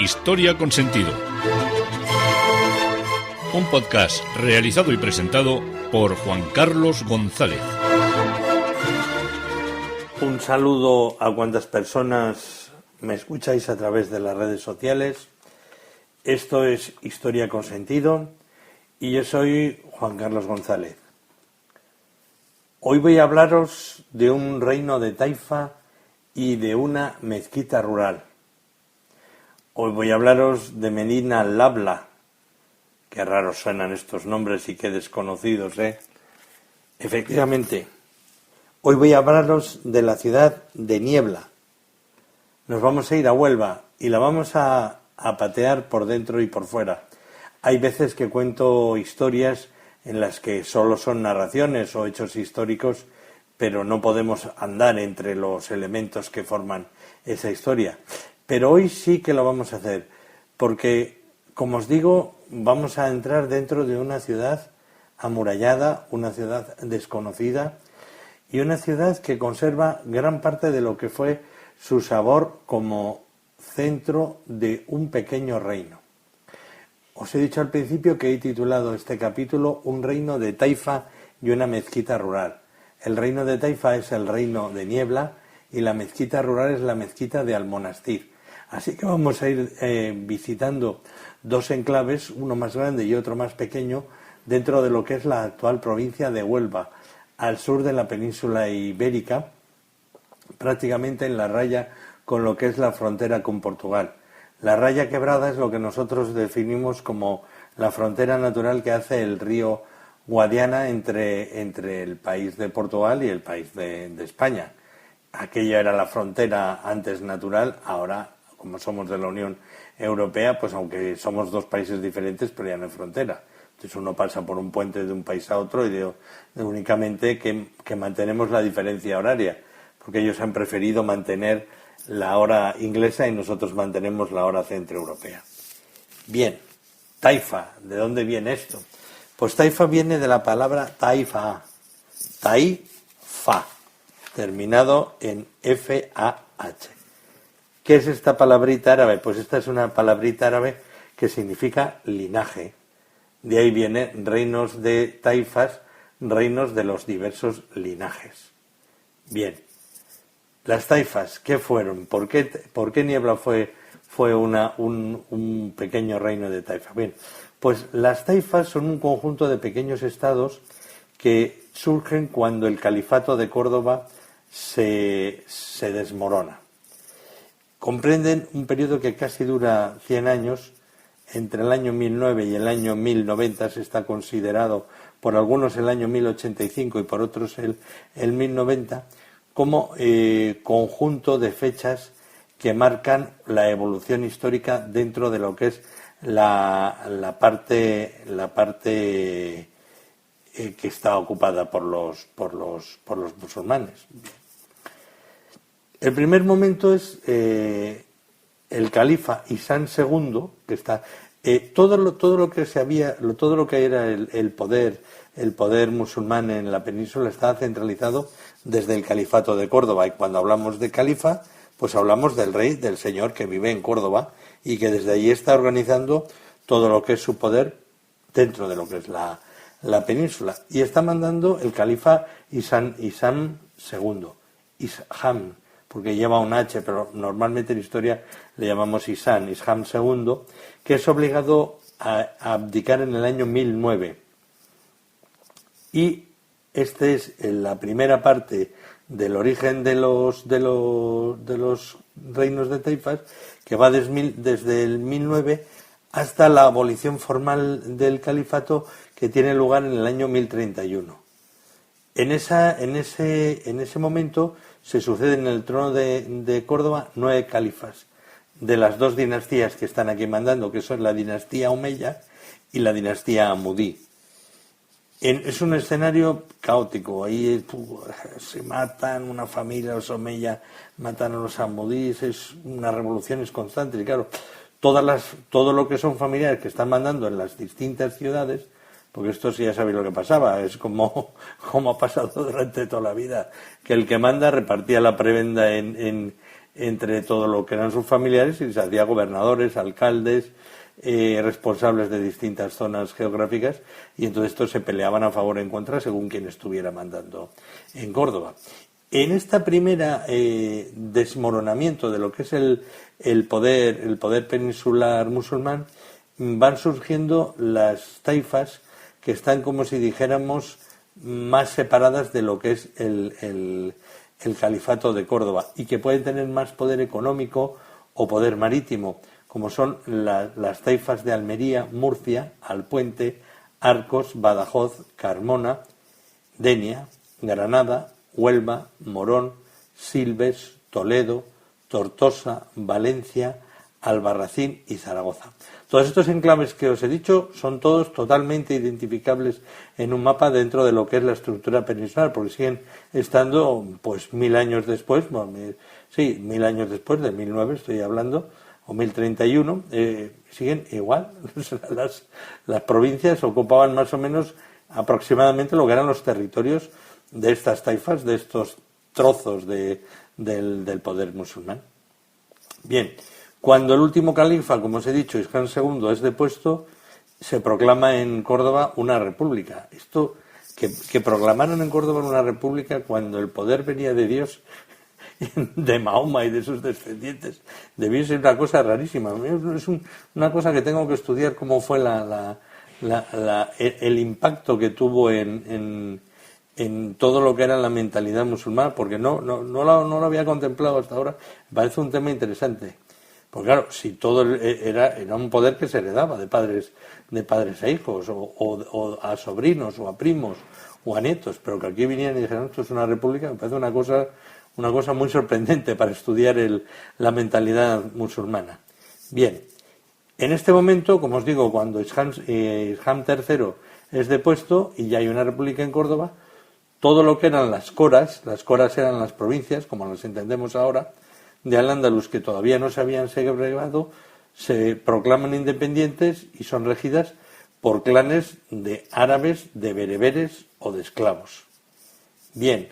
Historia con Sentido. Un podcast realizado y presentado por Juan Carlos González. Un saludo a cuantas personas me escucháis a través de las redes sociales. Esto es Historia con Sentido y yo soy Juan Carlos González. Hoy voy a hablaros de un reino de taifa y de una mezquita rural. Hoy voy a hablaros de Medina al-Labla. Qué raros suenan estos nombres y qué desconocidos, ¿eh? Efectivamente, hoy voy a hablaros de la ciudad de Niebla. Nos vamos a ir a Huelva y la vamos a patear por dentro y por fuera. Hay veces que cuento historias en las que solo son narraciones o hechos históricos, pero no podemos andar entre los elementos que forman esa historia. Pero hoy sí que lo vamos a hacer, porque, como os digo, vamos a entrar dentro de una ciudad amurallada, una ciudad desconocida y una ciudad que conserva gran parte de lo que fue su sabor como centro de un pequeño reino. Os he dicho al principio que he titulado este capítulo Un reino de taifa y una mezquita rural. El reino de taifa es el reino de Niebla y la mezquita rural es la mezquita de Almonastir. Así que vamos a ir visitando dos enclaves, uno más grande y otro más pequeño, dentro de lo que es la actual provincia de Huelva, al sur de la península ibérica, prácticamente en la raya con lo que es la frontera con Portugal. La raya quebrada es lo que nosotros definimos como la frontera natural que hace el río Guadiana entre el país de Portugal y el país de España. Aquella era la frontera antes natural, ahora, como somos de la Unión Europea, pues aunque somos dos países diferentes, pero ya no hay frontera. Entonces uno pasa por un puente de un país a otro y de únicamente que mantenemos la diferencia horaria, porque ellos han preferido mantener la hora inglesa y nosotros mantenemos la hora centroeuropea. Bien, taifa, ¿de dónde viene esto? Pues taifa viene de la palabra taifa, taifa, terminado en F-A-H. ¿Qué es esta palabrita árabe? Pues esta es una palabrita árabe que significa linaje. De ahí viene reinos de taifas, reinos de los diversos linajes. Bien, las taifas, ¿qué fueron? ¿Por qué Niebla fue un pequeño reino de taifa? Bien, pues las taifas son un conjunto de pequeños estados que surgen cuando el califato de Córdoba se desmorona. Comprenden un periodo que casi dura 100 años, entre el año 1009 y el año 1090, se está considerado por algunos el año 1085 y por otros el 1090, como conjunto de fechas que marcan la evolución histórica dentro de lo que es la parte que está ocupada por los musulmanes. El primer momento es el califa Isán II, que está todo lo que era el poder musulmán en la península estaba centralizado desde el califato de Córdoba, y cuando hablamos de califa, pues hablamos del rey, del señor que vive en Córdoba y que desde allí está organizando todo lo que es su poder dentro de lo que es la península, y está mandando el califa Isán II, Isham, porque lleva un H, pero normalmente en historia le llamamos Isham II, que es obligado a abdicar en el año 1009. Y esta es la primera parte del origen de los reinos de taifas, que va desde el 1009 hasta la abolición formal del califato, que tiene lugar en el año 1031. En ese momento se suceden en el trono de Córdoba 9 califas de las dos dinastías que están aquí mandando, que son la dinastía Omeya y la dinastía Amudí. Es un escenario caótico, ahí se matan una familia, los Omeya matan a los Amudís, es unas revoluciones constantes, y claro, todo lo que son familiares que están mandando en las distintas ciudades, porque esto sí ya sabéis lo que pasaba, es como ha pasado durante toda la vida, que el que manda repartía la prebenda en entre todo lo que eran sus familiares y se hacía gobernadores, alcaldes, responsables de distintas zonas geográficas, y entonces estos se peleaban a favor o en contra según quien estuviera mandando en Córdoba. En esta primera desmoronamiento de lo que es el poder peninsular musulmán, van surgiendo las taifas que están, como si dijéramos, más separadas de lo que es el califato de Córdoba y que pueden tener más poder económico o poder marítimo, como son las taifas de Almería, Murcia, Alpuente, Arcos, Badajoz, Carmona, Denia, Granada, Huelva, Morón, Silves, Toledo, Tortosa, Valencia, Albarracín y Zaragoza. Todos estos enclaves que os he dicho son todos totalmente identificables en un mapa dentro de lo que es la estructura peninsular, porque siguen estando, pues 1000 años después, bueno, 1000 años después, de 1009 estoy hablando, o 1031, siguen igual. Las provincias ocupaban más o menos aproximadamente lo que eran los territorios de estas taifas, de estos trozos del poder musulmán. Bien, cuando el último califa, como os he dicho, Isján II, es depuesto, se proclama en Córdoba una república. Esto que proclamaron en Córdoba una república cuando el poder venía de Dios, de Mahoma y de sus descendientes, debió ser una cosa rarísima. Es una cosa que tengo que estudiar, cómo fue el impacto que tuvo en todo lo que era la mentalidad musulmana, porque no lo había contemplado hasta ahora. Me parece un tema interesante. Porque claro, si todo era un poder que se heredaba de padres a hijos, o a sobrinos, o a primos, o a nietos, pero que aquí vinieran y dijeran, esto es una república, me parece una cosa muy sorprendente para estudiar la mentalidad musulmana. Bien, en este momento, como os digo, cuando Isján III es depuesto y ya hay una república en Córdoba, todo lo que eran las coras eran las provincias, como las entendemos ahora, de Al-Ándalus, que todavía no se habían segregado, se proclaman independientes y son regidas por clanes de árabes, de bereberes o de esclavos. Bien,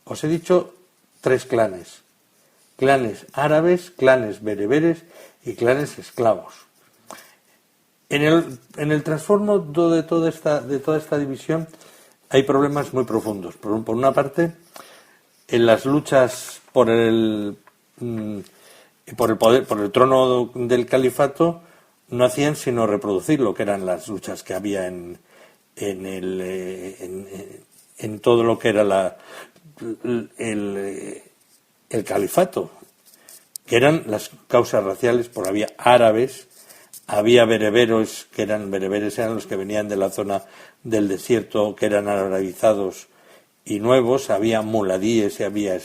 os he dicho 3 clanes: clanes árabes, clanes bereberes y clanes esclavos. En el trasfondo de toda esta división hay problemas muy profundos. Por una parte, en las luchas por el poder, por el trono del califato, no hacían sino reproducir lo que eran las luchas que había en todo lo que era el califato, que eran las causas raciales, porque había árabes, había bereberos, bereberes eran los que venían de la zona del desierto, que eran arabizados y nuevos, había muladíes y había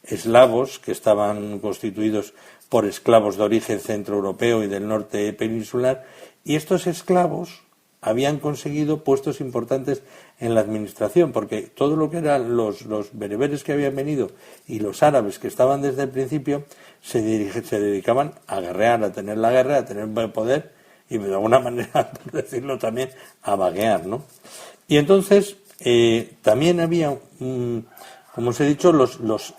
eslavos, que estaban constituidos por esclavos de origen centroeuropeo y del norte peninsular, y estos esclavos habían conseguido puestos importantes en la administración, porque todo lo que eran los bereberes que habían venido y los árabes que estaban desde el principio se dedicaban a guerrear, a tener la guerra, a tener poder y de alguna manera, por decirlo también, a vaguear, ¿no? Y entonces también había, como os he dicho,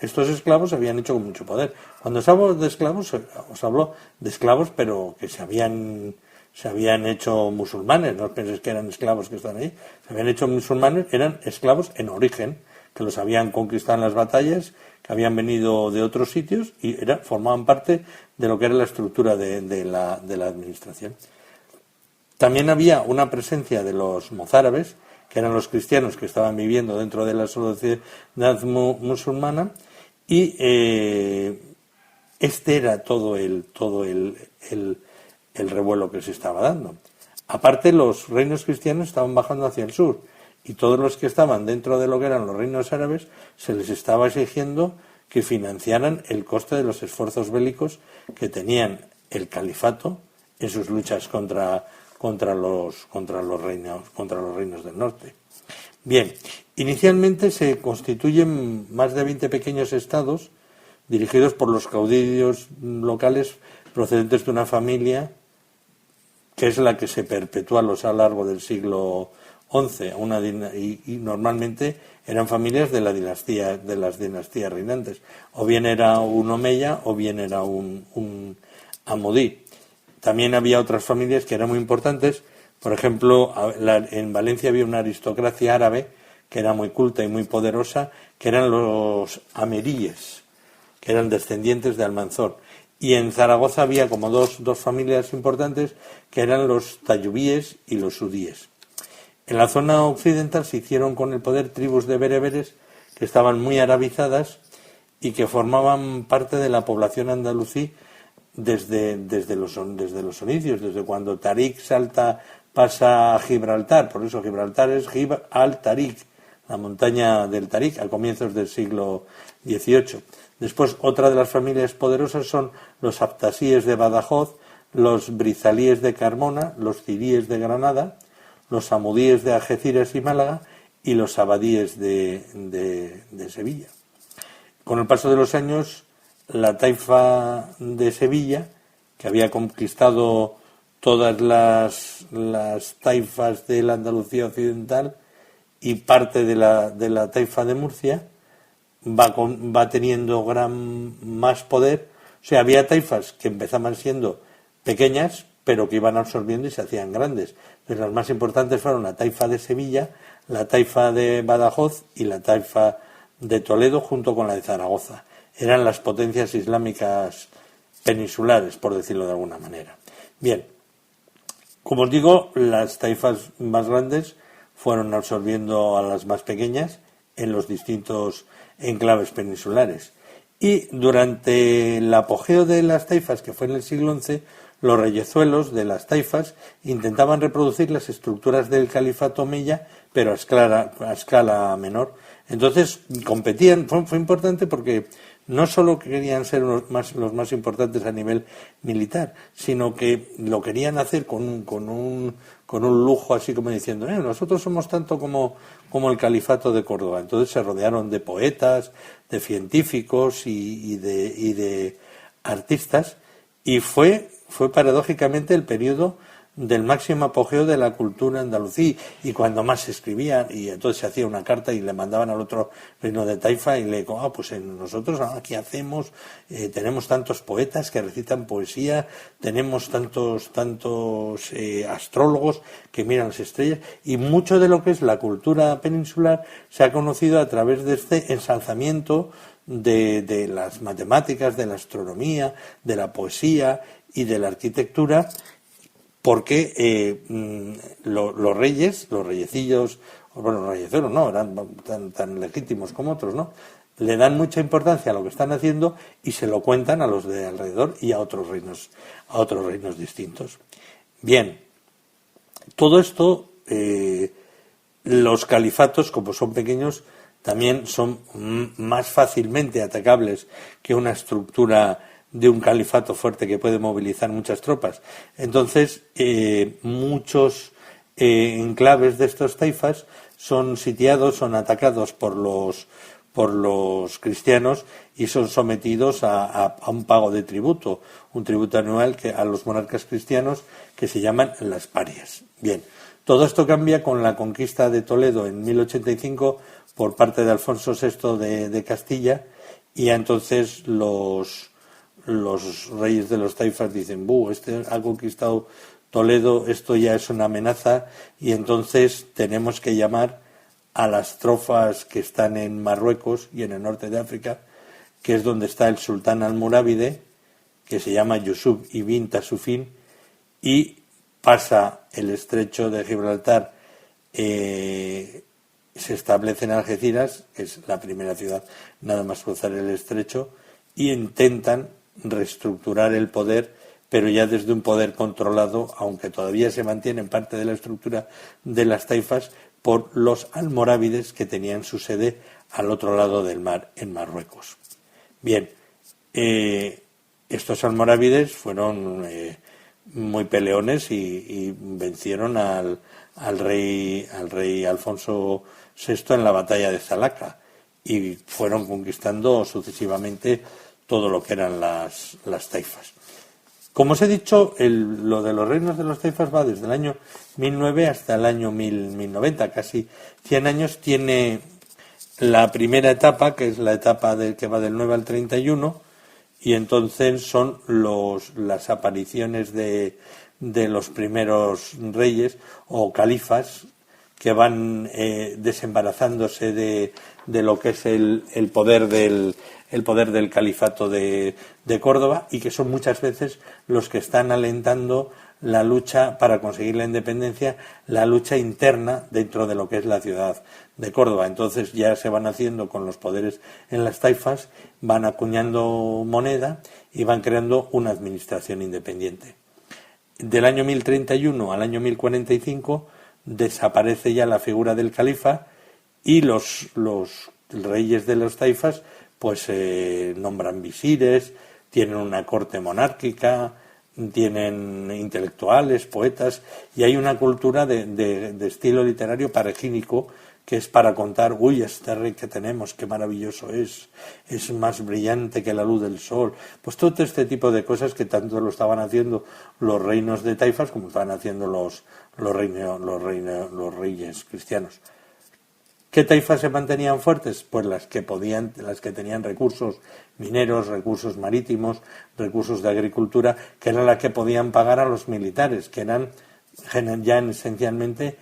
estos esclavos habían hecho con mucho poder. Cuando os hablo de esclavos, os hablo de esclavos, pero que se habían hecho musulmanes. No os penséis que eran esclavos que están ahí. Se habían hecho musulmanes, eran esclavos en origen, que los habían conquistado en las batallas, que habían venido de otros sitios y formaban parte de lo que era la estructura de la administración. También había una presencia de los mozárabes, que eran los cristianos que estaban viviendo dentro de la sociedad musulmana, y este era todo el revuelo que se estaba dando. Aparte, los reinos cristianos estaban bajando hacia el sur, y todos los que estaban dentro de lo que eran los reinos árabes se les estaba exigiendo que financiaran el coste de los esfuerzos bélicos que tenían el califato en sus luchas contra los reinos del norte. Bien, inicialmente se constituyen más de 20 pequeños estados dirigidos por los caudillos locales procedentes de una familia que es la que se perpetúa a lo largo del siglo XI, y normalmente eran familias de las dinastías reinantes, o bien era un omeya o bien era un amudí. También había otras familias que eran muy importantes. Por ejemplo, en Valencia había una aristocracia árabe que era muy culta y muy poderosa, que eran los ameríes, que eran descendientes de Almanzor. Y en Zaragoza había como dos familias importantes, que eran los tayubíes y los sudíes. En la zona occidental se hicieron con el poder tribus de bereberes que estaban muy arabizadas y que formaban parte de la población andalusí desde los inicios, desde cuando Tarik pasa a Gibraltar. Por eso Gibraltar es Gibr al-Tarik, la montaña del Tarik, a comienzos del siglo XVIII. Después, otra de las familias poderosas son los abtasíes de Badajoz, los brizalíes de Carmona, los ciríes de Granada, los amudíes de Algeciras y Málaga y los abadíes de Sevilla. Con el paso de los años, la taifa de Sevilla, que había conquistado todas las taifas de la Andalucía occidental y parte de la taifa de Murcia, va teniendo más poder. O sea, había taifas que empezaban siendo pequeñas, pero que iban absorbiendo y se hacían grandes. Entonces, las más importantes fueron la taifa de Sevilla, la taifa de Badajoz y la taifa de Toledo, junto con la de Zaragoza. Eran las potencias islámicas peninsulares, por decirlo de alguna manera. Bien, como os digo, las taifas más grandes fueron absorbiendo a las más pequeñas en los distintos enclaves peninsulares. Y durante el apogeo de las taifas, que fue en el siglo XI, los reyezuelos de las taifas intentaban reproducir las estructuras del califato omeya, pero a escala menor. Entonces competían. Fue importante porque no solo querían ser los más importantes a nivel militar, sino que lo querían hacer con un lujo, así como diciendo, nosotros somos tanto como el califato de Córdoba. Entonces se rodearon de poetas, de científicos y de artistas, y fue paradójicamente el periodo del máximo apogeo de la cultura andalusí, y cuando más se escribía, y entonces se hacía una carta y le mandaban al otro reino de taifa y le dijo, pues nosotros aquí hacemos, tenemos tantos poetas que recitan poesía, tenemos tantos astrólogos que miran las estrellas, y mucho de lo que es la cultura peninsular se ha conocido a través de este ensalzamiento de las matemáticas, de la astronomía, de la poesía y de la arquitectura, porque los reyecillos, los reyezuelos no, eran tan legítimos como otros, ¿no? Le dan mucha importancia a lo que están haciendo y se lo cuentan a los de alrededor y a otros reinos distintos. Bien, todo esto, los califatos, como son pequeños, también son más fácilmente atacables que una estructura de un califato fuerte que puede movilizar muchas tropas. Entonces, muchos enclaves de estos taifas son sitiados, son atacados por los cristianos y son sometidos a un pago de tributo, un tributo anual a los monarcas cristianos que se llaman las parias. Bien, todo esto cambia con la conquista de Toledo en 1085 por parte de Alfonso VI de Castilla, y entonces los reyes de los taifas dicen, este ha conquistado Toledo, esto ya es una amenaza, y entonces tenemos que llamar a las trofas que están en Marruecos y en el norte de África, que es donde está el sultán almorávide, que se llama Yusuf ibn Tasufín, y pasa el estrecho de Gibraltar, se establece en Algeciras, que es la primera ciudad nada más cruzar el estrecho, y intentan reestructurar el poder, pero ya desde un poder controlado, aunque todavía se mantiene parte de la estructura de las taifas, por los almorávides que tenían su sede al otro lado del mar, en Marruecos. Bien, estos almorávides fueron muy peleones y vencieron al rey Alfonso VI en la batalla de Zalaca, y fueron conquistando sucesivamente todo lo que eran las taifas. Como os he dicho, lo de los reinos de los taifas va desde el año 1009 hasta el año 1090, casi 100 años. Tiene la primera etapa, que es la etapa que va del 9 al 31, y entonces son las apariciones de los primeros reyes o califas que van desembarazándose de lo que es el poder del califato de Córdoba, y que son muchas veces los que están alentando la lucha para conseguir la independencia, la lucha interna dentro de lo que es la ciudad de Córdoba. Entonces ya se van haciendo con los poderes en las taifas, van acuñando moneda y van creando una administración independiente. Del año 1031 al año 1045 desaparece ya la figura del califa, y los reyes de los taifas pues nombran visires, tienen una corte monárquica, tienen intelectuales, poetas, y hay una cultura de estilo literario paregínico, que es para contar, uy, este rey que tenemos, qué maravilloso es más brillante que la luz del sol. Pues todo este tipo de cosas que tanto lo estaban haciendo los reinos de taifas como estaban haciendo los reyes cristianos. ¿Qué taifas se mantenían fuertes? Pues las que tenían recursos mineros, recursos marítimos, recursos de agricultura, que eran las que podían pagar a los militares, que eran ya esencialmente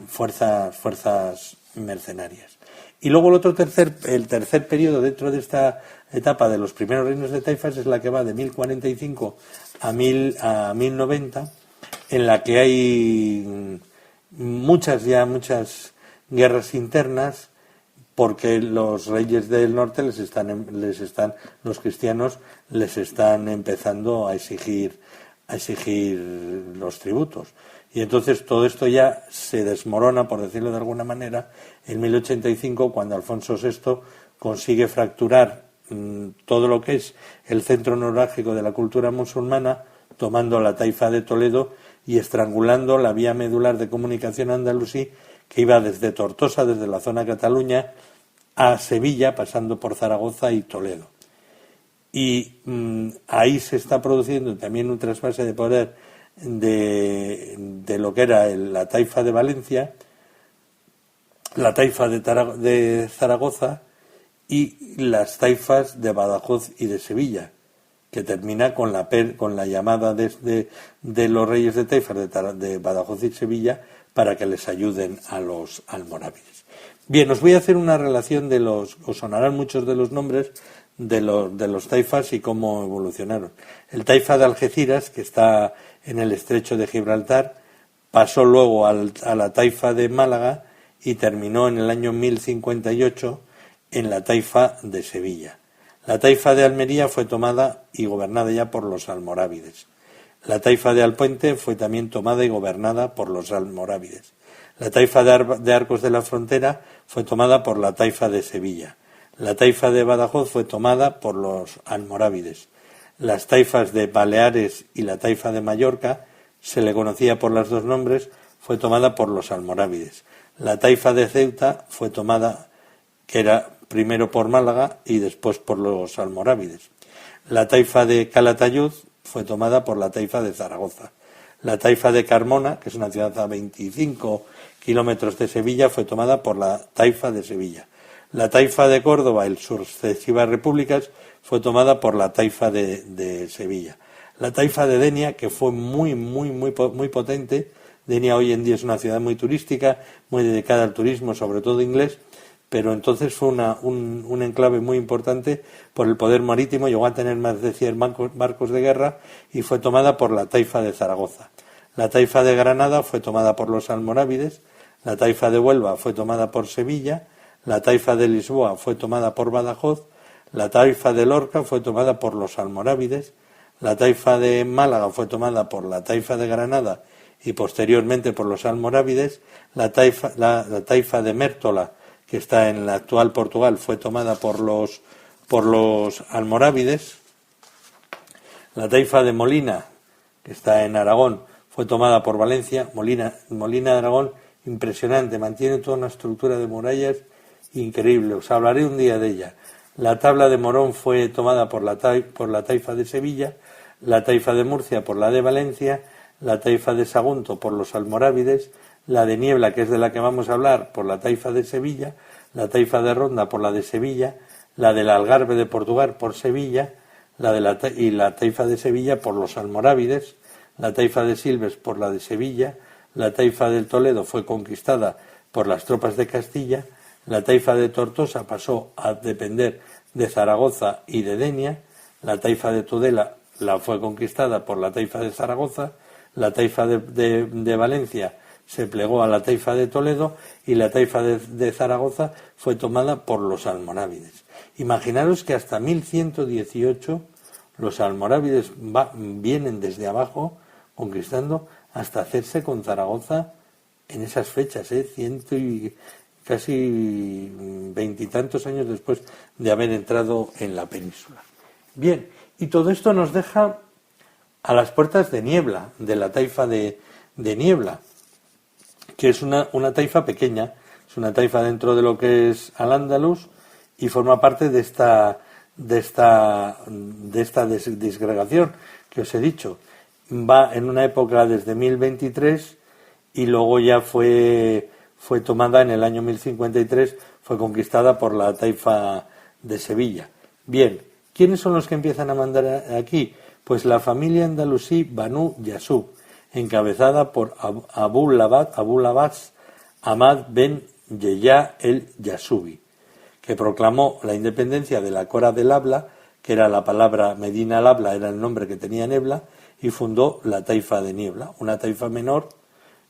fuerzas mercenarias. Y luego el tercer periodo dentro de esta etapa de los primeros reinos de taifas es la que va de 1045 a 1090, en la que hay muchas guerras internas, porque los reyes del norte los cristianos les están empezando a exigir los tributos. Y entonces todo esto ya se desmorona, por decirlo de alguna manera, en 1085, cuando Alfonso VI consigue fracturar todo lo que es el centro neurálgico de la cultura musulmana, tomando la taifa de Toledo y estrangulando la vía medular de comunicación andalusí, que iba desde Tortosa, desde la zona de Cataluña, a Sevilla, pasando por Zaragoza y Toledo. Y ahí se está produciendo también un trasvase de poder de lo que era la taifa de Valencia, la taifa de Zaragoza y las taifas de Badajoz y de Sevilla, que termina con la llamada de los reyes de taifas de Badajoz y Sevilla para que les ayuden a los almorávides. Bien, os voy a hacer una relación os sonarán muchos de los nombres de los taifas y cómo evolucionaron. El taifa de Algeciras, que está en el estrecho de Gibraltar, pasó luego a la taifa de Málaga y terminó en el año 1058 en la taifa de Sevilla. La taifa de Almería fue tomada y gobernada ya por los almorávides. La taifa de Alpuente fue también tomada y gobernada por los almorávides. La taifa de Arcos de la Frontera fue tomada por la taifa de Sevilla. La taifa de Badajoz fue tomada por los almorávides. Las taifas de Baleares y la taifa de Mallorca, se le conocía por los dos nombres, fue tomada por los almorávides. La taifa de Ceuta fue tomada, que era primero por Málaga y después por los almorávides. La taifa de Calatayud fue tomada por la taifa de Zaragoza. La taifa de Carmona, que es una ciudad a 25 kilómetros de Sevilla, fue tomada por la taifa de Sevilla. La taifa de Córdoba y sucesivas repúblicas fue tomada por la taifa de Sevilla. La taifa de Denia, que fue muy potente. Denia hoy en día es una ciudad muy turística, muy dedicada al turismo, sobre todo inglés, pero entonces fue un enclave muy importante por el poder marítimo, llegó a tener más de 100 barcos de guerra y fue tomada por la taifa de Zaragoza. La taifa de Granada fue tomada por los almorávides, la taifa de Huelva fue tomada por Sevilla, la taifa de Lisboa fue tomada por Badajoz, la taifa de Lorca fue tomada por los almorávides, la taifa de Málaga fue tomada por la taifa de Granada y posteriormente por los almorávides, la taifa de Mértola, que está en la actual Portugal, fue tomada por los almorávides. La taifa de Molina, que está en Aragón, fue tomada por Valencia. Molina de Aragón, impresionante, mantiene toda una estructura de murallas increíble, os hablaré un día de ella. La tabla de Morón fue tomada por la taifa de Sevilla. la taifa de Murcia por la de Valencia, la taifa de Sagunto por los almorávides, la de Niebla, que es de la que vamos a hablar, por la taifa de Sevilla, la taifa de Ronda por la de Sevilla, la del Algarve de Portugal por Sevilla, y la taifa de Sevilla por los almorávides, la taifa de Silves por la de Sevilla, la taifa del Toledo fue conquistada por las tropas de Castilla, la taifa de Tortosa pasó a depender de Zaragoza y de Denia, la taifa de Tudela la fue conquistada por la taifa de Zaragoza, la taifa de Valencia se plegó a la taifa de Toledo y la taifa de Zaragoza fue tomada por los almorávides. Imaginaros que hasta 1118 los almorávides vienen desde abajo conquistando hasta hacerse con Zaragoza en esas fechas, casi veintitantos años después de haber entrado en la península. Bien, y todo esto nos deja a las puertas de Niebla, de la taifa de Niebla, que es una taifa pequeña, es una taifa dentro de lo que es Al-Ándalus y forma parte de esta disgregación que os he dicho. Va en una época desde 1023 y luego ya fue tomada en el año 1053, fue conquistada por la taifa de Sevilla. Bien, ¿quiénes son los que empiezan a mandar aquí? Pues la familia andalusí Banu Yasub, encabezada por Abu Labas Ahmad ben Yeya el Yasubi, que proclamó la independencia de la Cora del Habla, que era la palabra Medina al Habla, era el nombre que tenía Niebla, y fundó la taifa de Niebla, una taifa menor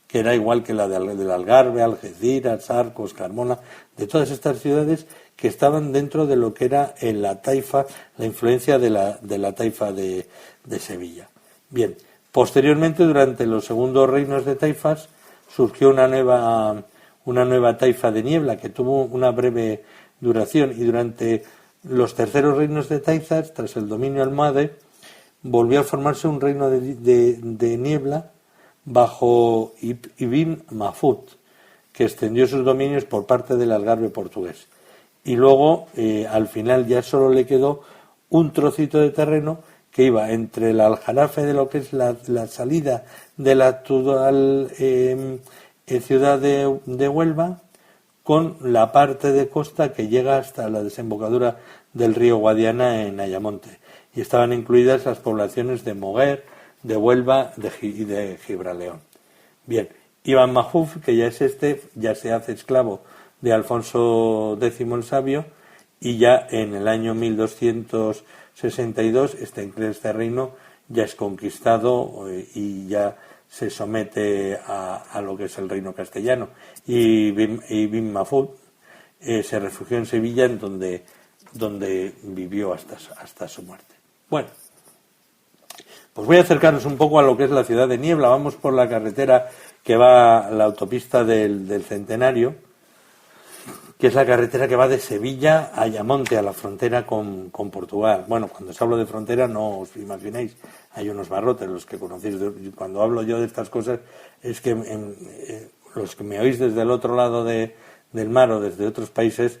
que era igual que la del Algarve, Algeciras, Arcos, Carmona, de todas estas ciudades que estaban dentro de lo que era en la taifa, la influencia de la taifa de Sevilla. Bien, posteriormente, durante los segundos reinos de taifas, surgió una nueva taifa de Niebla que tuvo una breve duración, y durante los terceros reinos de taifas, tras el dominio almohade, volvió a formarse un reino de Niebla bajo Ibn Mahfud, que extendió sus dominios por parte del Algarve portugués. Y luego, al final, ya solo le quedó un trocito de terreno que iba entre el aljarafe de lo que es la salida de la actual ciudad de Huelva, con la parte de costa que llega hasta la desembocadura del río Guadiana en Ayamonte. Y estaban incluidas las poblaciones de Moguer, de Huelva y de Gibraleón. Bien, Ibn Mahfud, que ya se hace esclavo de Alfonso X el Sabio, y ya en el año 1262 este reino ya es conquistado y ya se somete a lo que es el reino castellano. Y Ibn Mahfud se refugió en Sevilla, en donde vivió hasta su muerte. Bueno, pues voy a acercarnos un poco a lo que es la ciudad de Niebla. Vamos por la carretera que va a la autopista del Centenario, que es la carretera que va de Sevilla a Ayamonte, a la frontera con Portugal. Bueno, cuando os hablo de frontera no os imaginéis, hay unos barrotes, los que conocéis. Cuando hablo yo de estas cosas es que los que me oís desde el otro lado del mar o desde otros países,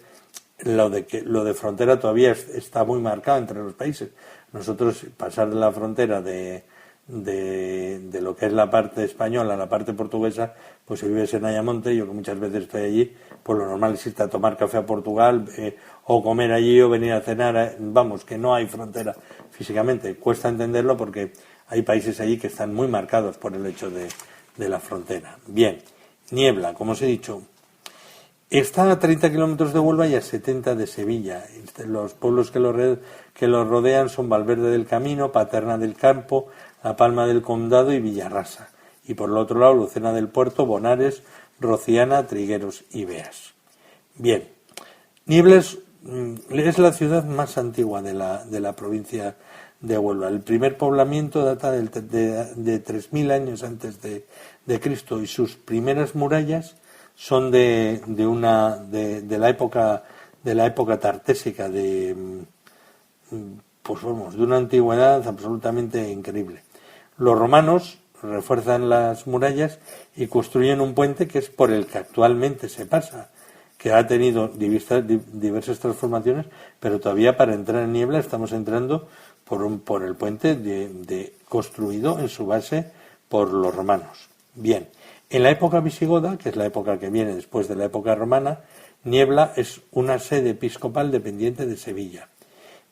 lo de frontera todavía está muy marcado entre los países. Nosotros pasar de la frontera de lo que es la parte española a la parte portuguesa, pues si vives en Ayamonte, yo que muchas veces estoy allí, pues lo normal es irte a tomar café a Portugal o comer allí o venir a cenar. Vamos, que no hay frontera físicamente. Cuesta entenderlo porque hay países allí que están muy marcados por el hecho de la frontera. Bien, Niebla, como os he dicho, está a 30 kilómetros de Huelva y a 70 de Sevilla. Los pueblos que lo rodean son Valverde del Camino, Paterna del Campo, La Palma del Condado y Villarrasa. Y por el otro lado, Lucena del Puerto, Bonares, Rociana, Trigueros y Beas. Bien, Niebla es la ciudad más antigua de la provincia de Huelva. El primer poblamiento data de 3.000 años antes de Cristo, y sus primeras murallas son de la época tartésica, pues vamos, de una antigüedad absolutamente increíble. Los romanos refuerzan las murallas y construyen un puente que es por el que actualmente se pasa, que ha tenido diversas transformaciones, pero todavía para entrar en Niebla estamos entrando por el puente construido en su base por los romanos. Bien, en la época visigoda, que es la época que viene después de la época romana, Niebla es una sede episcopal dependiente de Sevilla.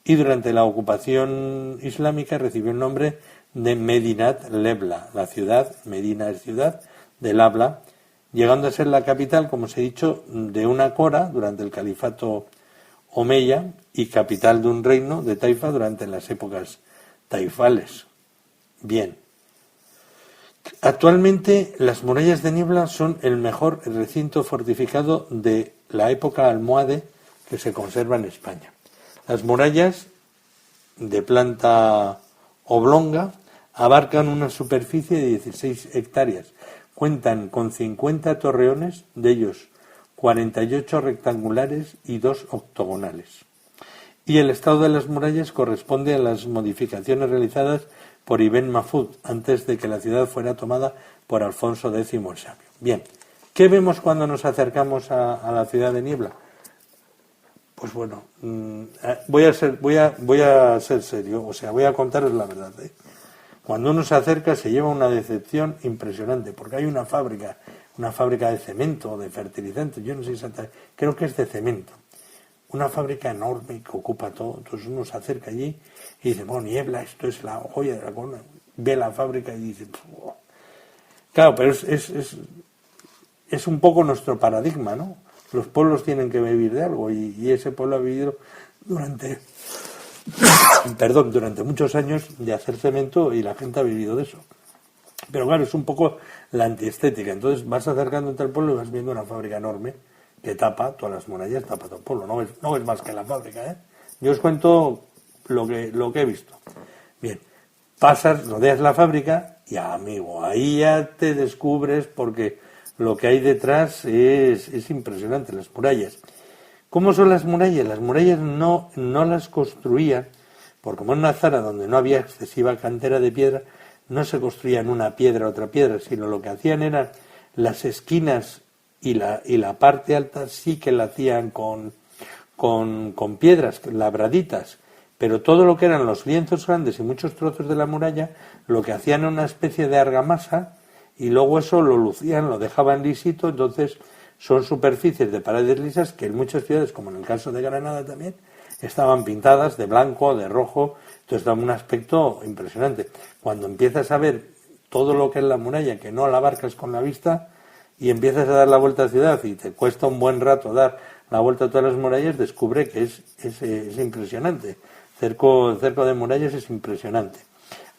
Y durante la ocupación islámica recibió el nombre de Medinat Lebla, la ciudad, Medina es ciudad, del habla, llegando a ser la capital, como os he dicho, de una cora durante el califato omeya y capital de un reino de Taifa durante las épocas taifales. Bien. Actualmente las murallas de Niebla son el mejor recinto fortificado de la época almohade que se conserva en España. Las murallas, de planta oblonga, abarcan una superficie de 16 hectáreas. Cuentan con 50 torreones, de ellos 48 rectangulares y 2 octogonales. Y el estado de las murallas corresponde a las modificaciones realizadas por Ibn Mahfud antes de que la ciudad fuera tomada por Alfonso X el Sabio. Bien, ¿qué vemos cuando nos acercamos a la ciudad de Niebla? Pues bueno, voy a ser serio, o sea, voy a contaros la verdad. Cuando uno se acerca se lleva una decepción impresionante, porque hay una fábrica de cemento o de fertilizantes, yo no sé exactamente, creo que es de cemento. Una fábrica enorme que ocupa todo, entonces uno se acerca allí y dice, bueno, Niebla, esto es la joya de la corona, ve la fábrica y dice, ¡oh! Claro, pero es un poco nuestro paradigma, ¿no? Los pueblos tienen que vivir de algo y ese pueblo ha vivido durante muchos años de hacer cemento y la gente ha vivido de eso. Pero claro, es un poco la antiestética. Entonces vas acercándote al pueblo y vas viendo una fábrica enorme que tapa todas las murallas, tapa todo el pueblo. No ves más que la fábrica, ¿eh? Yo os cuento lo que he visto. Bien, rodeas la fábrica y amigo, ahí ya te descubres porque lo que hay detrás es impresionante, las murallas. ¿Cómo son las murallas? Las murallas no las construían, porque como en una zona donde no había excesiva cantera de piedra, no se construían una piedra otra piedra, sino lo que hacían eran las esquinas y la parte alta sí que la hacían con piedras labraditas, pero todo lo que eran los lienzos grandes y muchos trozos de la muralla, lo que hacían era una especie de argamasa y luego eso lo lucían, lo dejaban lisito, entonces son superficies de paredes lisas que en muchas ciudades, como en el caso de Granada también, estaban pintadas de blanco, de rojo, entonces da un aspecto impresionante. Cuando empiezas a ver todo lo que es la muralla, que no la abarcas con la vista, y empiezas a dar la vuelta a la ciudad y te cuesta un buen rato dar la vuelta a todas las murallas, descubre que es impresionante. Cerco de murallas es impresionante.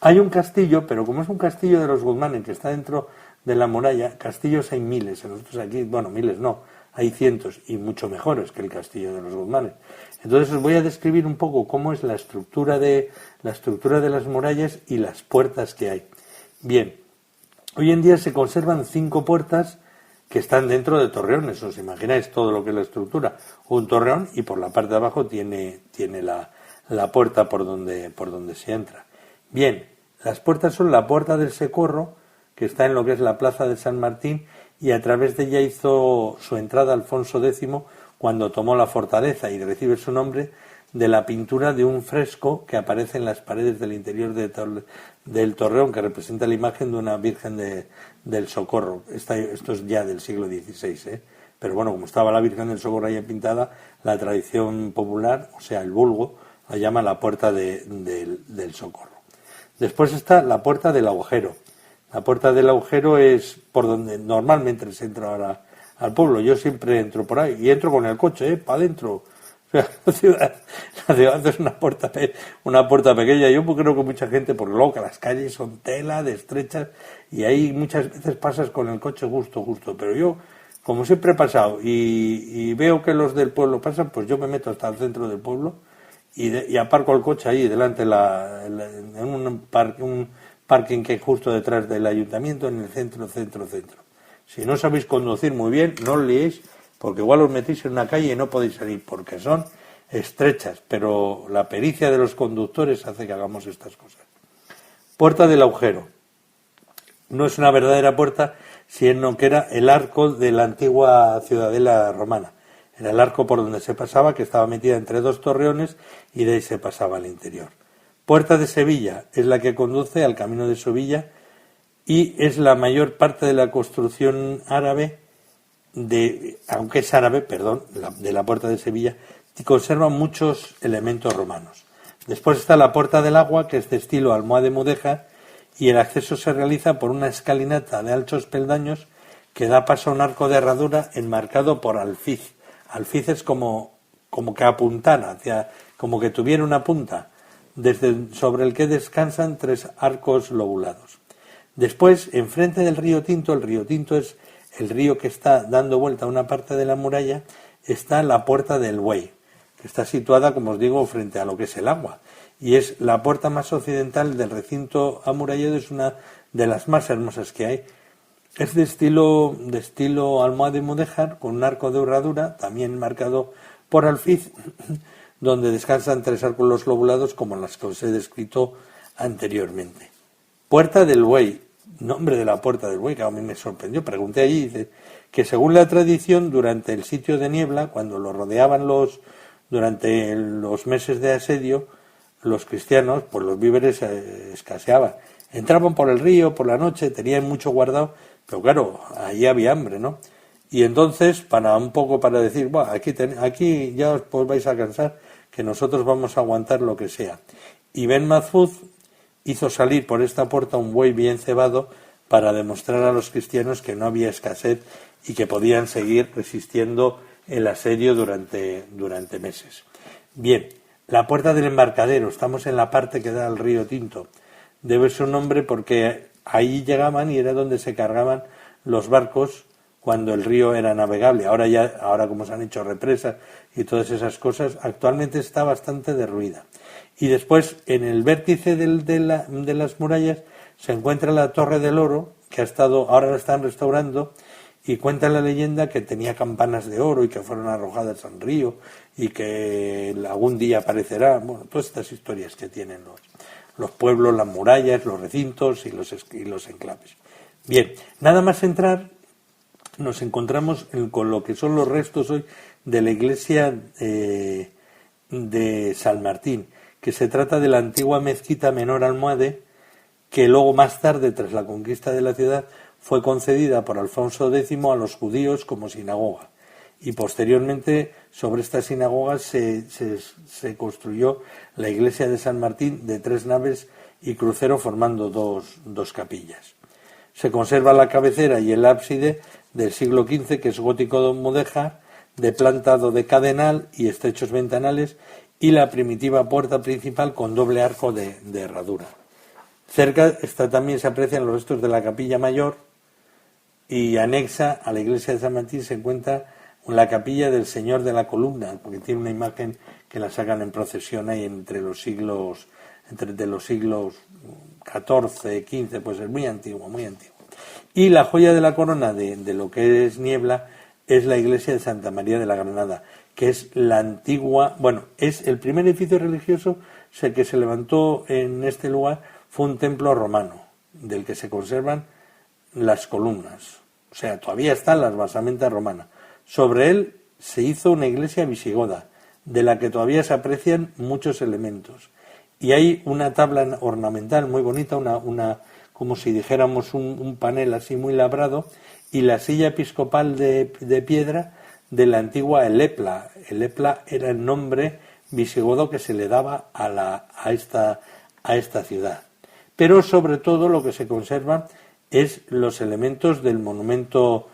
Hay un castillo, pero como es un castillo de los Guzmanes que está dentro de la muralla, castillos hay miles. Nosotros aquí, bueno, miles no, hay cientos y mucho mejores que el castillo de los Guzmanes. Entonces os voy a describir un poco cómo es la estructura de las murallas y las puertas que hay. Bien, hoy en día se conservan 5 puertas que están dentro de torreones. Os imagináis todo lo que es la estructura. Un torreón y por la parte de abajo tiene la puerta por donde se entra. Bien, las puertas son la Puerta del Socorro, que está en lo que es la Plaza de San Martín, y a través de ella hizo su entrada Alfonso X cuando tomó la fortaleza y recibe su nombre de la pintura de un fresco que aparece en las paredes del interior del torreón, que representa la imagen de una Virgen del Socorro. Esto es ya del siglo XVI, pero bueno, como estaba la Virgen del Socorro ahí pintada, la tradición popular, o sea, el vulgo, la llama la Puerta del Socorro. Después está la Puerta del Agujero. La Puerta del Agujero es por donde normalmente se entra ahora al pueblo. Yo siempre entro por ahí y entro con el coche, para adentro. O sea, la ciudad es una puerta pequeña. Yo creo que mucha gente, porque luego que las calles son tela de estrechas y ahí muchas veces pasas con el coche justo. Pero yo, como siempre he pasado y veo que los del pueblo pasan, pues yo me meto hasta el centro del pueblo y aparco el coche ahí delante en un parking que hay justo detrás del ayuntamiento, en el centro. Si no sabéis conducir muy bien, no os liéis, porque igual os metís en una calle y no podéis salir, porque son estrechas, pero la pericia de los conductores hace que hagamos estas cosas. Puerta del Agujero. No es una verdadera puerta, sino que era el arco de la antigua ciudadela romana. Era el arco por donde se pasaba, que estaba metida entre 2 torreones, y de ahí se pasaba al interior. Puerta de Sevilla es la que conduce al Camino de Sevilla y es la mayor parte de la construcción árabe, aunque es árabe, perdón, de la Puerta de Sevilla, y conserva muchos elementos romanos. Después está la Puerta del Agua, que es de estilo almohade mudéjar, y el acceso se realiza por una escalinata de altos peldaños que da paso a un arco de herradura enmarcado por alfiz. Alfiz es como que apuntara, hacia, como que tuviera una punta, sobre el que descansan 3 arcos lobulados. Después, enfrente del río Tinto, el río Tinto es el río que está dando vuelta a una parte de la muralla, está la Puerta del Buey, que está situada, como os digo, frente a lo que es el agua, y es la puerta más occidental del recinto amurallado, es una de las más hermosas que hay. Es de estilo almohade mudéjar, con un arco de herradura, también marcado por alfiz, donde descansan 3 arcos lobulados, como las que os he descrito anteriormente. Puerta del Buey, nombre de la Puerta del Buey, que a mí me sorprendió. Pregunté allí, dice que según la tradición, durante el sitio de Niebla, cuando lo rodeaban durante los meses de asedio, los cristianos, pues los víveres escaseaban. Entraban por el río por la noche, tenían mucho guardado, pero claro, allí había hambre, ¿no? Y entonces, para decir, bueno, aquí ya os vais a cansar, que nosotros vamos a aguantar lo que sea. Y Ben Mahfouz hizo salir por esta puerta un buey bien cebado para demostrar a los cristianos que no había escasez y que podían seguir resistiendo el asedio durante meses. Bien, la Puerta del Embarcadero, estamos en la parte que da al río Tinto. Debe su nombre porque ahí llegaban y era donde se cargaban los barcos cuando el río era navegable. Ahora como se han hecho represas y todas esas cosas, actualmente está bastante derruida. Y después, en el vértice de las murallas, se encuentra la Torre del Oro, que ahora la están restaurando, y cuenta la leyenda que tenía campanas de oro y que fueron arrojadas al río y que algún día aparecerá. Bueno, todas estas historias que tienen los pueblos, las murallas, los recintos y los enclaves. Bien, nada más entrar, nos encontramos con lo que son los restos hoy de la iglesia de San Martín, que se trata de la antigua mezquita menor almohade, que luego más tarde, tras la conquista de la ciudad, fue concedida por Alfonso X a los judíos como sinagoga, y posteriormente sobre esta sinagoga se construyó la iglesia de San Martín de 3 naves y crucero, formando dos capillas. Se conserva la cabecera y el ábside del siglo XV, que es gótico mudéjar, de planta dodecadenal y estrechos ventanales, y la primitiva puerta principal con doble arco de herradura. Cerca también se aprecian los restos de la capilla mayor, y anexa a la iglesia de San Martín se encuentra la capilla del Señor de la Columna, porque tiene una imagen que la sacan en procesión ahí entre los siglos XIV, XV, pues es muy antiguo, muy antiguo. Y la joya de la corona de lo que es Niebla es la iglesia de Santa María de la Granada, que es la antigua, es el primer edificio religioso que se levantó en este lugar, fue un templo romano, del que se conservan las columnas, o sea, todavía están las basamentas romanas. Sobre él se hizo una iglesia visigoda, de la que todavía se aprecian muchos elementos. Y hay una tabla ornamental muy bonita, una como si dijéramos un panel así muy labrado, y la silla episcopal de piedra de la antigua Elepla. Elepla era el nombre visigodo que se le daba a esta ciudad. Pero sobre todo lo que se conserva es los elementos del monumento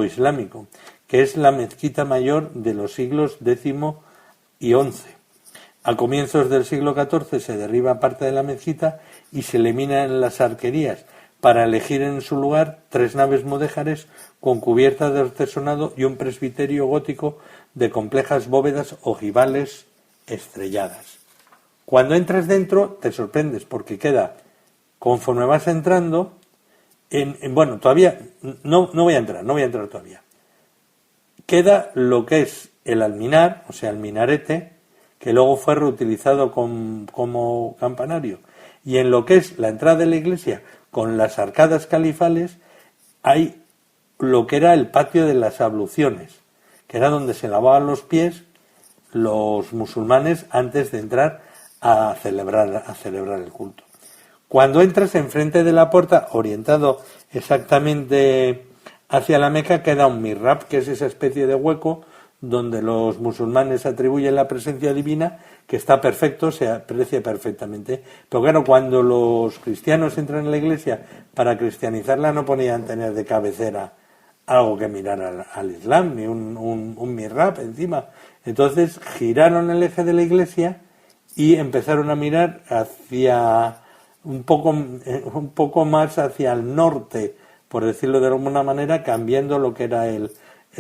islámico, que es la mezquita mayor de los siglos X y XI. A comienzos del siglo XIV se derriba parte de la mezquita y se eliminan las arquerías para elegir en su lugar 3 naves mudéjares con cubierta de artesonado y un presbiterio gótico de complejas bóvedas ojivales estrelladas. Cuando entras dentro te sorprendes porque queda, conforme vas entrando, todavía no voy a entrar todavía. Queda lo que es el alminar, o sea, el minarete, que luego fue reutilizado como campanario. Y en lo que es la entrada de la iglesia, con las arcadas califales, hay lo que era el patio de las abluciones, que era donde se lavaban los pies los musulmanes antes de entrar a celebrar el culto. Cuando entras enfrente de la puerta, orientado exactamente hacia la Meca, queda un mihrab, que es esa especie de hueco donde los musulmanes atribuyen la presencia divina, que está perfecto, se aprecia perfectamente. Pero claro, cuando los cristianos entran en la iglesia para cristianizarla, no podían tener de cabecera algo que mirar al Islam, ni un mihrab encima. Entonces giraron el eje de la iglesia y empezaron a mirar hacia un poco más hacia el norte, por decirlo de alguna manera, cambiando lo que era el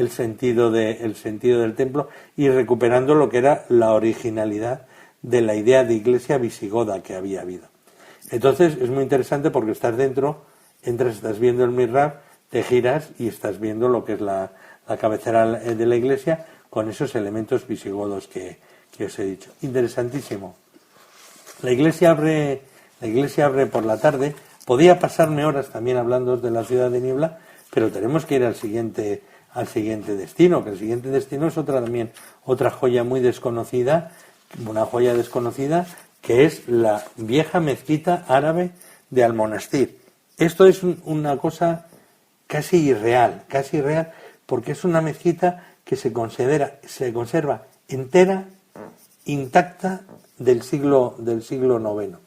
sentido del templo y recuperando lo que era la originalidad de la idea de iglesia visigoda que había habido. Entonces es muy interesante porque estás dentro, entras, estás viendo el mihrab, te giras y estás viendo lo que es la cabecera de la iglesia con esos elementos visigodos que os he dicho. Interesantísimo. La iglesia abre por la tarde. Podía pasarme horas también hablando de la ciudad de Niebla, pero tenemos que ir al siguiente destino, que el siguiente destino es otra joya muy desconocida, una joya desconocida, que es la vieja mezquita árabe de Al-Monastir. Esto es una cosa casi irreal, porque es una mezquita que se conserva entera, intacta del siglo IX.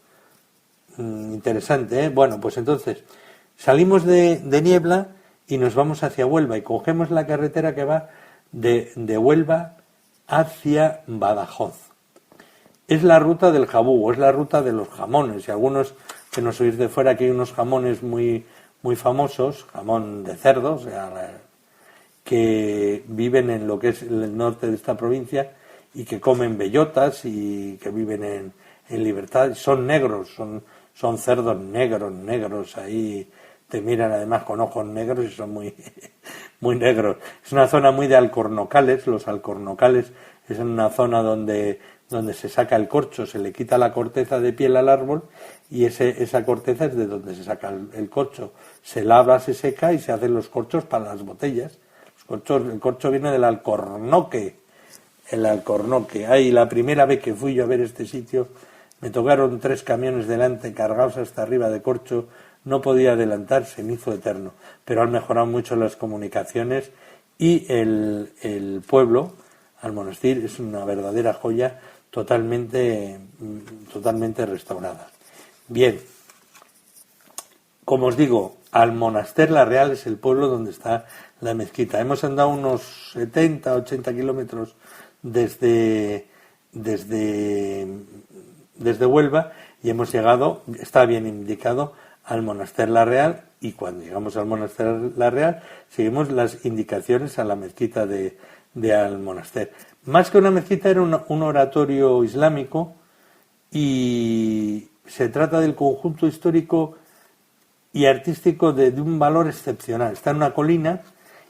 Interesante, ¿eh? Bueno, pues entonces salimos de Niebla y nos vamos hacia Huelva y cogemos la carretera que va de Huelva hacia Badajoz. Es la ruta del jabú, es la ruta de los jamones. Y algunos que nos oís de fuera, que hay unos jamones muy, muy famosos, jamón de cerdo, o sea, que viven en lo que es el norte de esta provincia y que comen bellotas y que viven en libertad. Son negros, son cerdos negros, ahí te miran además con ojos negros y son muy, muy negros. Es una zona muy de alcornocales. Los alcornocales es una zona donde se saca el corcho, se le quita la corteza de piel al árbol y esa corteza es de donde se saca el corcho. Se lava, se seca y se hacen los corchos para las botellas. El corcho viene del alcornoque. El alcornoque. Ahí la primera vez que fui yo a ver este sitio me tocaron 3 camiones delante cargados hasta arriba de corcho, no podía adelantar, se me hizo eterno. Pero han mejorado mucho las comunicaciones y el pueblo, Al-Monastir, es una verdadera joya totalmente restaurada. Bien, como os digo, Almonaster la Real es el pueblo donde está la mezquita. Hemos andado unos 70-80 kilómetros desde Huelva y hemos llegado, está bien indicado, al Monaster La Real, y cuando llegamos al Monaster La Real seguimos las indicaciones a la mezquita de Al-Monaster. Más que una mezquita era un oratorio islámico y se trata del conjunto histórico y artístico de un valor excepcional. Está en una colina,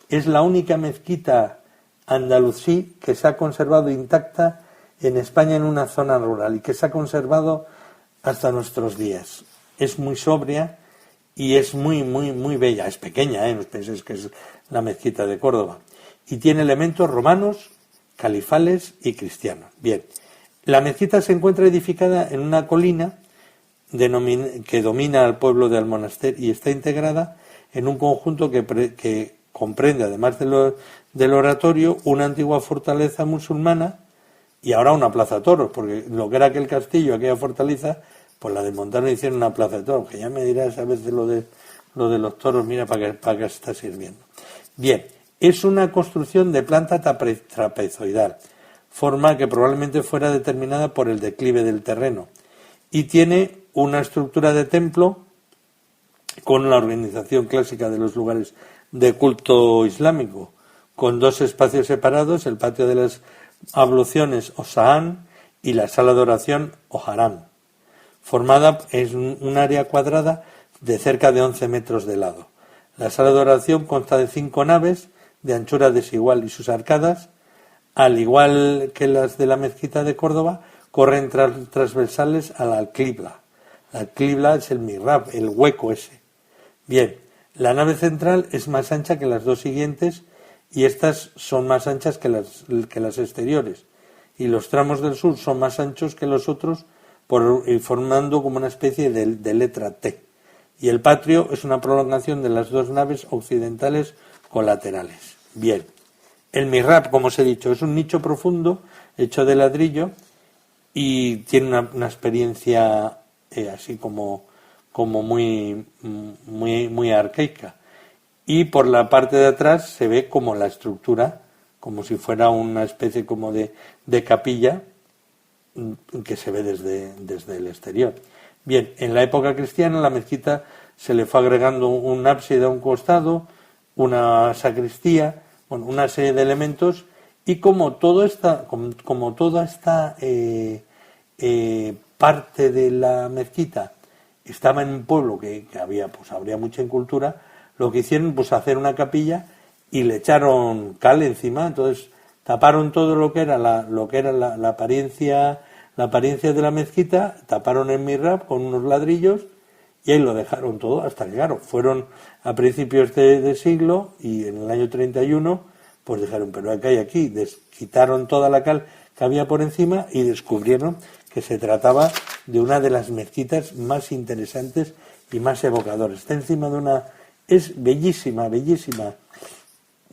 es la única mezquita andalusí que se ha conservado intacta en España en una zona rural y que se ha conservado hasta nuestros días. Es muy sobria y es muy, muy, muy bella. Es pequeña, no penséis que es la mezquita de Córdoba. Y tiene elementos romanos, califales y cristianos. Bien, la mezquita se encuentra edificada en una colina que domina al pueblo de Almonaster y está integrada en un conjunto que comprende, además del oratorio, una antigua fortaleza musulmana y ahora una plaza de toros, porque lo que era aquel castillo, aquella fortaleza, pues la desmontaron y hicieron una plaza de toros, que ya me dirás a veces lo de los toros, mira para qué se está sirviendo. Bien, es una construcción de planta trapezoidal, forma que probablemente fuera determinada por el declive del terreno, y tiene una estructura de templo con la organización clásica de los lugares de culto islámico, con 2 espacios separados, el patio de las abluciones o Sahán y la sala de oración o Haram, formada en un área cuadrada de cerca de 11 metros de lado. La sala de oración consta de 5 naves de anchura desigual y sus arcadas, al igual que las de la mezquita de Córdoba, corren transversales a la alquibla. La alquibla es el mihrab, el hueco ese. Bien, la nave central es más ancha que las 2 siguientes y estas son más anchas que las exteriores. Y los tramos del sur son más anchos que los otros formando como una especie de letra T. Y el patio es una prolongación de las dos naves occidentales colaterales. Bien, el mihrab, como os he dicho, es un nicho profundo hecho de ladrillo y tiene una experiencia así como muy arcaica. Y por la parte de atrás se ve como la estructura, como si fuera una especie como de capilla que se ve desde el exterior. Bien, en la época cristiana la mezquita se le fue agregando un ábside a un costado, una sacristía, bueno, una serie de elementos, y como toda esta parte de la mezquita estaba en un pueblo que habría mucha incultura, lo que hicieron hacer una capilla y le echaron cal encima. Entonces taparon todo lo que era la apariencia de la mezquita, taparon el mihrab con unos ladrillos y ahí lo dejaron todo hasta que, claro, fueron a principios de siglo y en el año 31 pues dijeron, pero ¿qué hay aquí? Quitaron toda la cal que había por encima y descubrieron que se trataba de una de las mezquitas más interesantes y más evocadoras. Está encima de una... es bellísima, bellísima.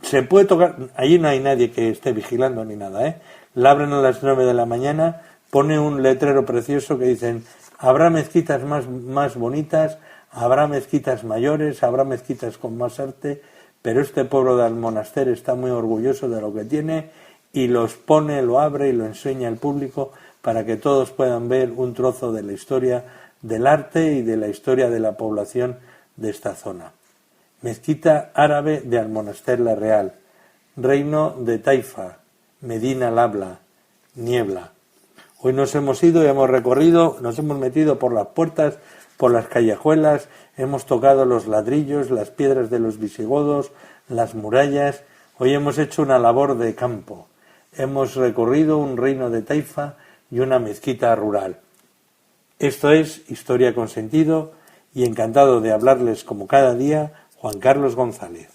Se puede tocar, allí no hay nadie que esté vigilando ni nada, La abren a las 9 de la mañana, pone un letrero precioso que dicen, habrá mezquitas más bonitas, habrá mezquitas mayores, habrá mezquitas con más arte, pero este pueblo de Almonaster está muy orgulloso de lo que tiene y los pone, lo abre y lo enseña al público para que todos puedan ver un trozo de la historia del arte y de la historia de la población de esta zona. Mezquita árabe de Almonaster la Real, Reino de Taifa, Medina Labla, Niebla. Hoy nos hemos ido y hemos recorrido, nos hemos metido por las puertas, por las callejuelas, hemos tocado los ladrillos, las piedras de los visigodos, las murallas. Hoy hemos hecho una labor de campo. Hemos recorrido un reino de Taifa y una mezquita rural. Esto es Historia con Sentido y encantado de hablarles como cada día, Juan Carlos González.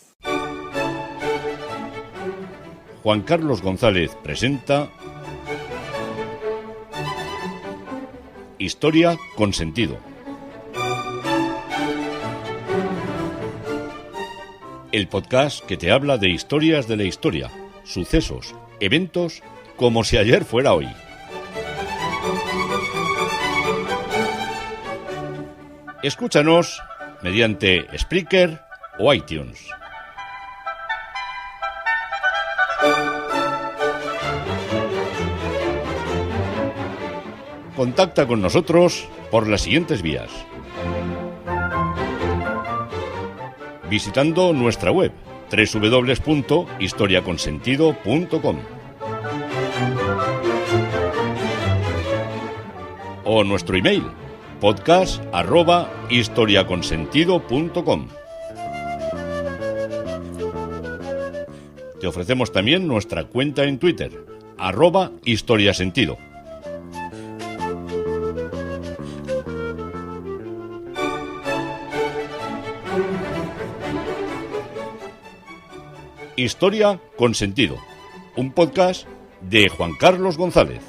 Juan Carlos González presenta Historia con Sentido. El podcast que te habla de historias de la historia, sucesos, eventos, como si ayer fuera hoy. Escúchanos mediante Spreaker o iTunes. Contacta con nosotros por las siguientes vías. Visitando nuestra web www.historiaconsentido.com o nuestro email podcast@historiaconsentido.com. Te ofrecemos también nuestra cuenta en Twitter @historiasentido. Historia con Sentido, un podcast de Juan Carlos González.